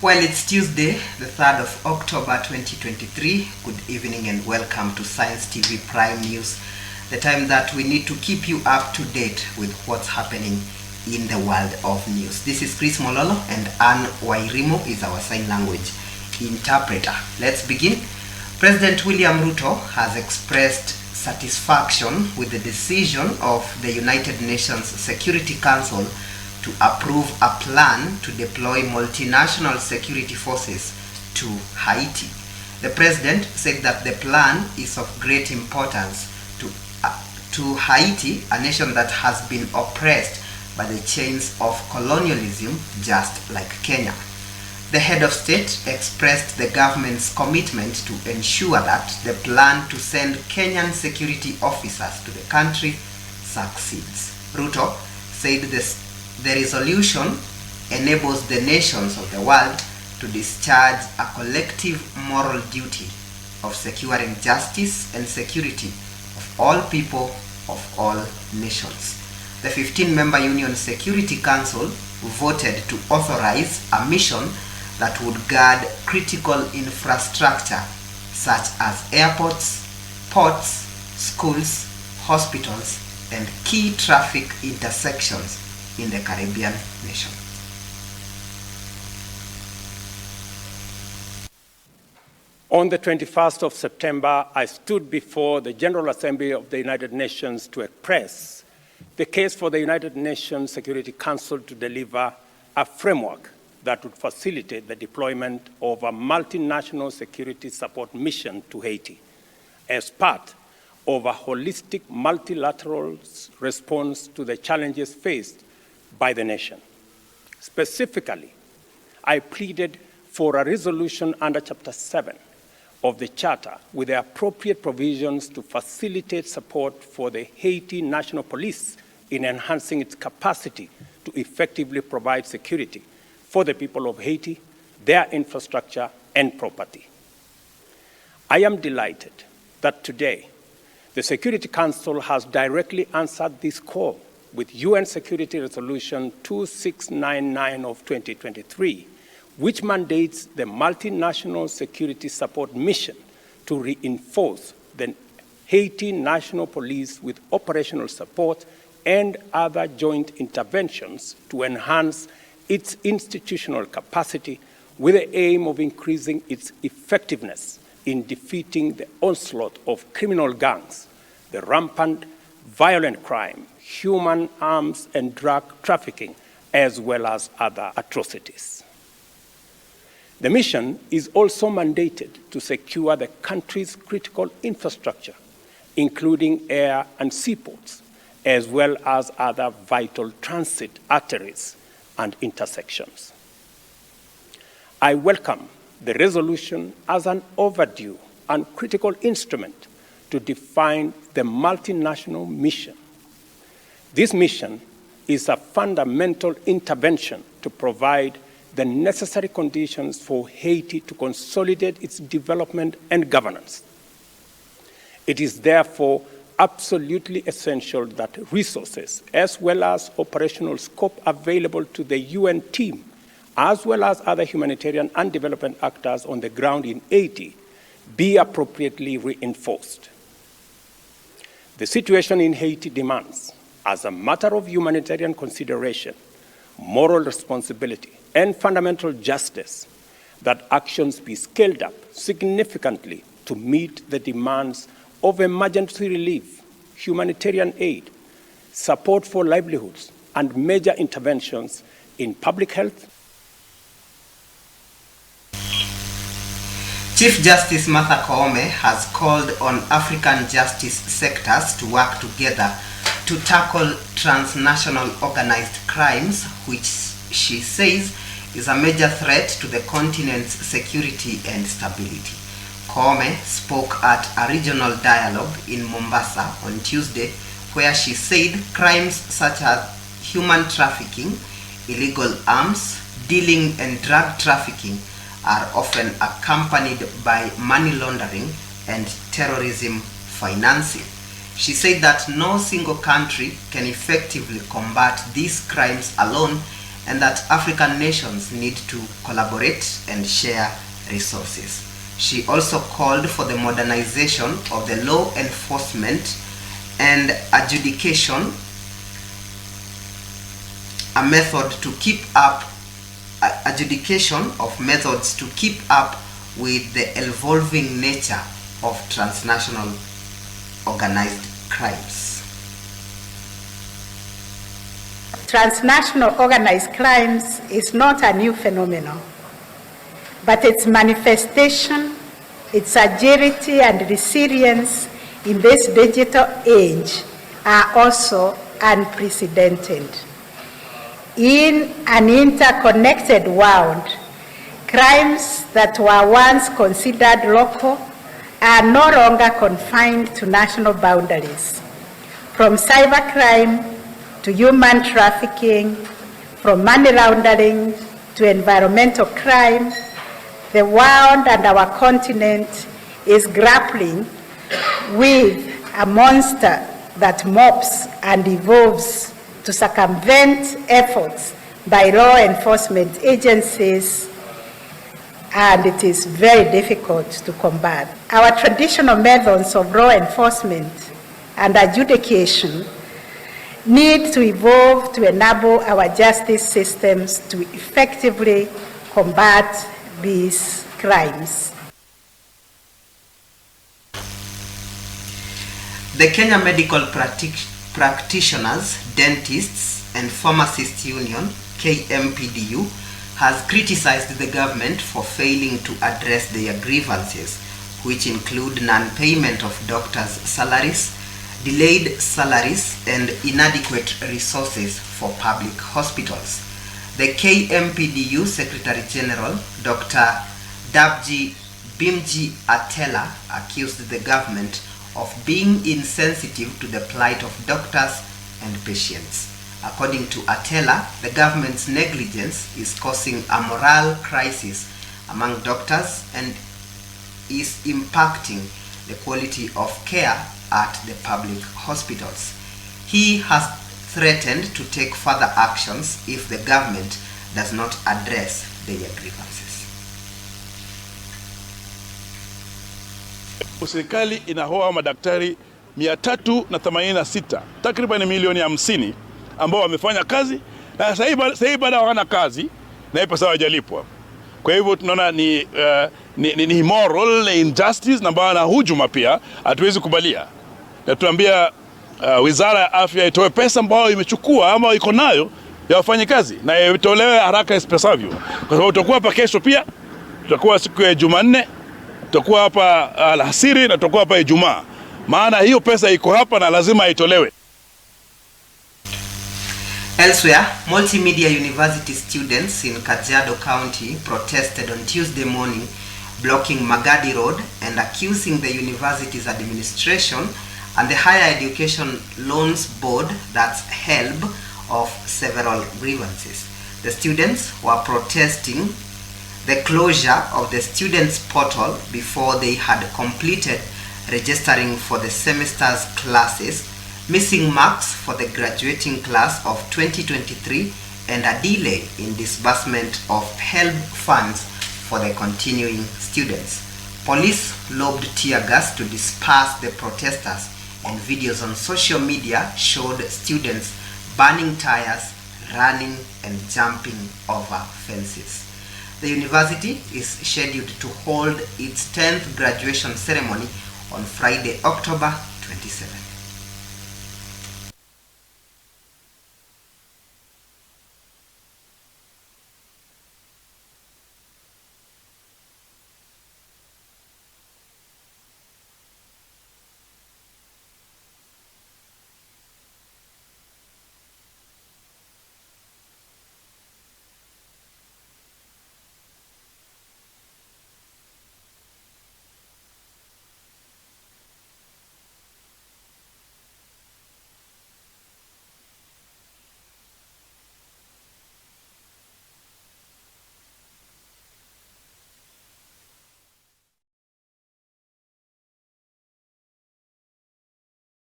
Well, it's Tuesday, the 3rd of October 2023. Good evening and welcome to Science TV Prime News, the time that we need to keep you up to date with what's happening in the world of news. This is Chris Mwololo and Anne Wairimo is our sign language interpreter. Let's begin. President William Ruto has expressed satisfaction with the decision of the United Nations Security Council to approve a plan to deploy multinational security forces to Haiti. The president said that the plan is of great importance to Haiti, a nation that has been oppressed by the chains of colonialism just like Kenya. The head of state expressed the government's commitment to ensure that the plan to send Kenyan security officers to the country succeeds. Ruto said the resolution enables the nations of the world to discharge a collective moral duty of securing justice and security of all people of all nations. The 15-member Union Security Council voted to authorize a mission that would guard critical infrastructure such as airports, ports, schools, hospitals, and key traffic intersections in the Caribbean nation. On the 21st of September, I stood before the General Assembly of the United Nations to express the case for the United Nations Security Council to deliver a framework that would facilitate the deployment of a multinational security support mission to Haiti as part of a holistic multilateral response to the challenges faced by the nation. Specifically, I pleaded for a resolution under Chapter 7 of the Charter with the appropriate provisions to facilitate support for the Haiti National Police in enhancing its capacity to effectively provide security for the people of Haiti, their infrastructure, and property. I am delighted that today the Security Council has directly answered this call with UN Security Resolution 2699 of 2023, which mandates the multinational security support mission to reinforce the Haiti National Police with operational support and other joint interventions to enhance its institutional capacity with the aim of increasing its effectiveness in defeating the onslaught of criminal gangs, the rampant violent crime, human arms and drug trafficking, as well as other atrocities. The mission is also mandated to secure the country's critical infrastructure, including air and seaports, as well as other vital transit arteries and intersections. I welcome the resolution as an overdue and critical instrument to define the multinational mission. This mission is a fundamental intervention to provide the necessary conditions for Haiti to consolidate its development and governance. It is therefore absolutely essential that resources as well as operational scope available to the UN team, as well as other humanitarian and development actors on the ground in Haiti, be appropriately reinforced. The situation in Haiti demands, as a matter of humanitarian consideration, moral responsibility, and fundamental justice, that actions be scaled up significantly to meet the demands of emergency relief, humanitarian aid, support for livelihoods, and major interventions in public health. Chief Justice Martha Koome has called on African justice sectors to work together to tackle transnational organized crimes, which she says is a major threat to the continent's security and stability. Koome spoke at a regional dialogue in Mombasa on Tuesday, where she said crimes such as human trafficking, illegal arms, dealing and drug trafficking are often accompanied by money laundering and terrorism financing. She said that no single country can effectively combat these crimes alone and that African nations need to collaborate and share resources. She also called for the modernization of the law enforcement and adjudication, a method to keep up adjudication of methods to keep up with the evolving nature of transnational organized crimes. Transnational organized crimes is not a new phenomenon, but its manifestation, its agility and resilience in this digital age are also unprecedented. In an interconnected world, crimes that were once considered local are no longer confined to national boundaries. From cybercrime to human trafficking, from money laundering to environmental crime, the world and our continent is grappling with a monster that mops and evolves to circumvent efforts by law enforcement agencies, and it is very difficult to combat. Our traditional methods of law enforcement and adjudication need to evolve to enable our justice systems to effectively combat these crimes. The Kenya Medical Practitioners, Dentists and Pharmacists Union, KMPDU, has criticized the government for failing to address their grievances, which include non-payment of doctors' salaries, delayed salaries, and inadequate resources for public hospitals. The KMPDU Secretary General, Dr. Dabji Bimji Atela, accused the government of being insensitive to the plight of doctors and patients. According to Atela, the government's negligence is causing a moral crisis among doctors and is impacting the quality of care at the public hospitals. He has threatened to take further actions if the government does not address their grievances. Serikali inahoa madaktari 386, takriban milioni 50 ambao wamefanya kazi na sasa hivi bado hawana kazi na hiyo pesa hawajalipwa. Kwa hivyo tunaona ni moral injustice na bana hujuma pia hatuwezi kubalia. Na tunaambia Wizara ya Afya itoe pesa ambayo imechukua ama iko nayo ya wafanyikazi na itolewe haraka ipasavyo. Kwa sababu tutakuwa hapa kesho pia, tutakuwa siku ya Jumanne, tutakuwa hapa alasiri na tutakuwa hapa Ijumaa. Maana hiyo pesa iko hapa na lazima itolewe. Elsewhere, multimedia university students in Kajiado County protested on Tuesday morning, blocking Magadi Road and accusing the university's administration and the Higher Education Loans Board, that's HELB, of several grievances. The students were protesting the closure of the students' portal before they had completed registering for the semester's classes, missing marks for the graduating class of 2023, and a delay in disbursement of HELB funds for the continuing students. Police lobbed tear gas to disperse the protesters, and videos on social media showed students burning tires, running and jumping over fences. The university is scheduled to hold its 10th graduation ceremony on Friday, October 27.